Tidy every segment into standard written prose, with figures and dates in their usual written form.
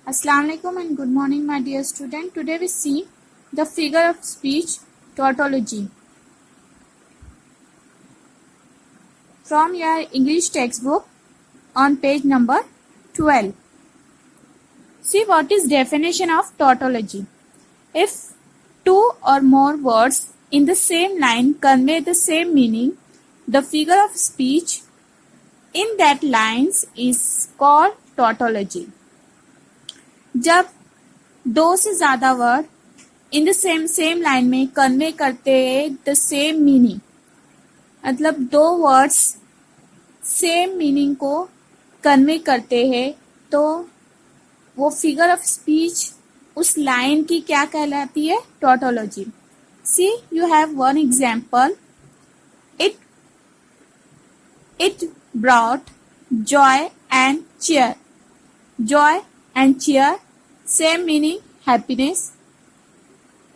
Assalamu alaikum and good morning, my dear student. Today we see the figure of speech tautology from your English textbook on page number 12. See what is definition of tautology. If two or more words in the same line convey the same meaning, the figure of speech in that lines is called tautology. जब दो से ज्यादा word in the same line में convey करते हैं the same meaning, मतलब दो words same meaning को कन्वे करते हैं, तो वो फिगर ऑफ स्पीच उस लाइन की क्या कहलाती है? Tautology. See you have one example. It brought joy and cheer. Joy and cheer, same meaning, happiness.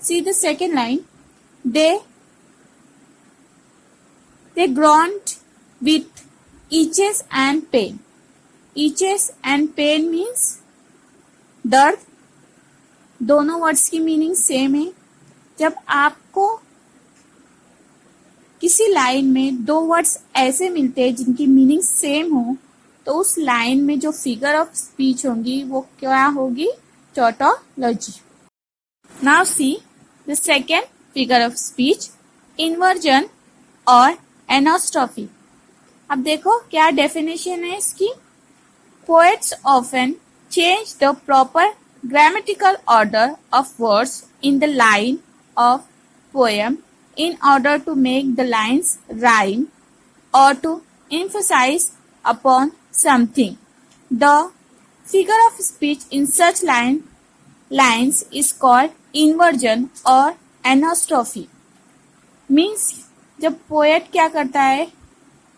See the second line. They groaned with itches and pain. Itches and pain means दर्द. दोनों words की meaning same है. जब आपको किसी line में दो words ऐसे मिलते हैं जिनकी मीनिंग सेम हो, तो उस लाइन में जो फिगर ऑफ स्पीच होंगी वो क्या होगी? Tautology. Now see the second figure of speech, inversion और एनोस्ट्रॉफी. अब देखो क्या डेफिनेशन है इसकी. Poets often change the proper grammatical order of words in the line of poem in order to make the lines rhyme or to emphasize upon something. The figure of speech in such lines is called inversion or anastrophe. Means जब poet क्या करता है,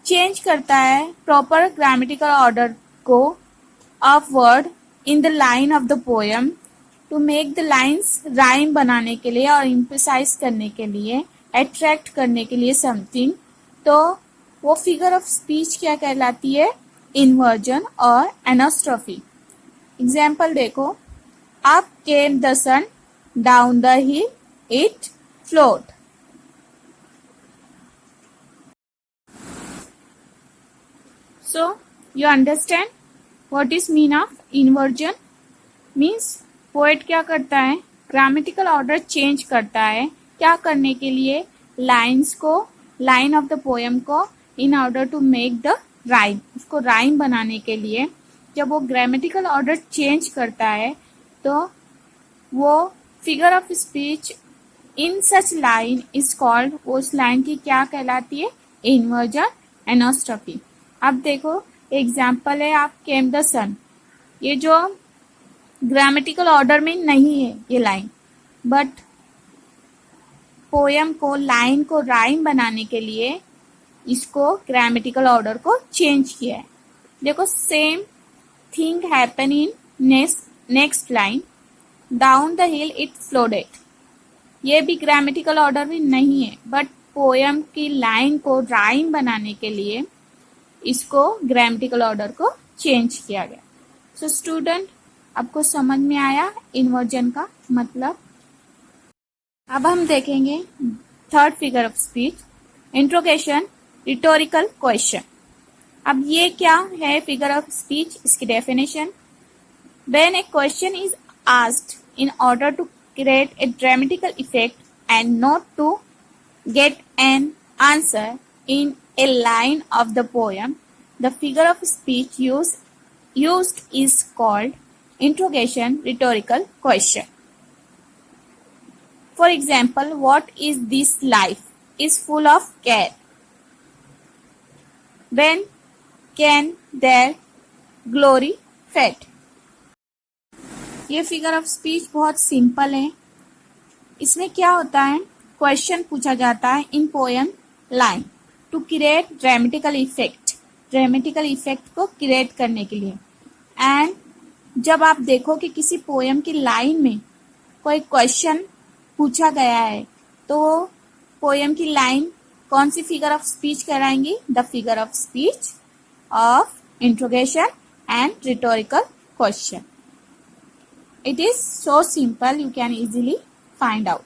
change करता है proper grammatical order को of word in the line of the poem to make the lines rhyme बनाने के लिए और इम्फेसाइज करने के लिए, अट्रैक्ट करने के लिए समथिंग, तो वो फिगर ऑफ स्पीच क्या कहलाती है? इन्वर्जन और एनोस्ट्रॉफी. एग्जाम्पल देखो. Up came the sun down the hill it float. So you understand what is mean of inversion. Means poet क्या करता है? ग्रामेटिकल ऑर्डर चेंज करता है. क्या करने के लिए? लाइन्स को, लाइन ऑफ द पोएम को in order to make the rhyme, उसको राइम बनाने के लिए जब वो ग्रामेटिकल ऑर्डर चेंज करता है तो वो figure of speech in such line is called, उस लाइन की क्या कहलाती है? इन्वर्जन एनोस्ट्रॉफी. अब देखो एग्जाम्पल है आप केम द सन. ये जो ग्रामेटिकल ऑर्डर में नहीं है ये लाइन, बट पोएम को, लाइन को राइम बनाने के लिए इसको ग्रामेटिकल ऑर्डर को चेंज किया है. देखो same thing happen in next line, down the hill it flooded. ये भी ग्रामेटिकल ऑर्डर में नहीं है, बट पोएम की लाइन को राइम बनाने के लिए इसको ग्रामेटिकल ऑर्डर को चेंज किया गया. सो स्टूडेंट, आपको समझ में आया इन्वर्जन का मतलब. अब हम देखेंगे third figure of speech, interrogation, rhetorical question. अब ये क्या है फिगर ऑफ स्पीच? इसकी definition. When a question is asked in order to create a dramatical effect and not to get an answer in a line of the poem, the figure of speech used is called interrogation rhetorical question. For example, what is this life is full of care. When can their glory fade? ये figure of speech बहुत simple है. इसमें क्या होता है? Question पूछा जाता है in poem line to create dramatical effect, dramatical effect को क्रिएट करने के लिए. एंड जब आप देखो कि किसी पोएम की लाइन में कोई क्वेश्चन पूछा गया है, तो पोएम की लाइन कौन सी फिगर ऑफ स्पीच कहलाएंगी? The figure of speech of interrogation and rhetorical question. It is so simple, you can easily find out.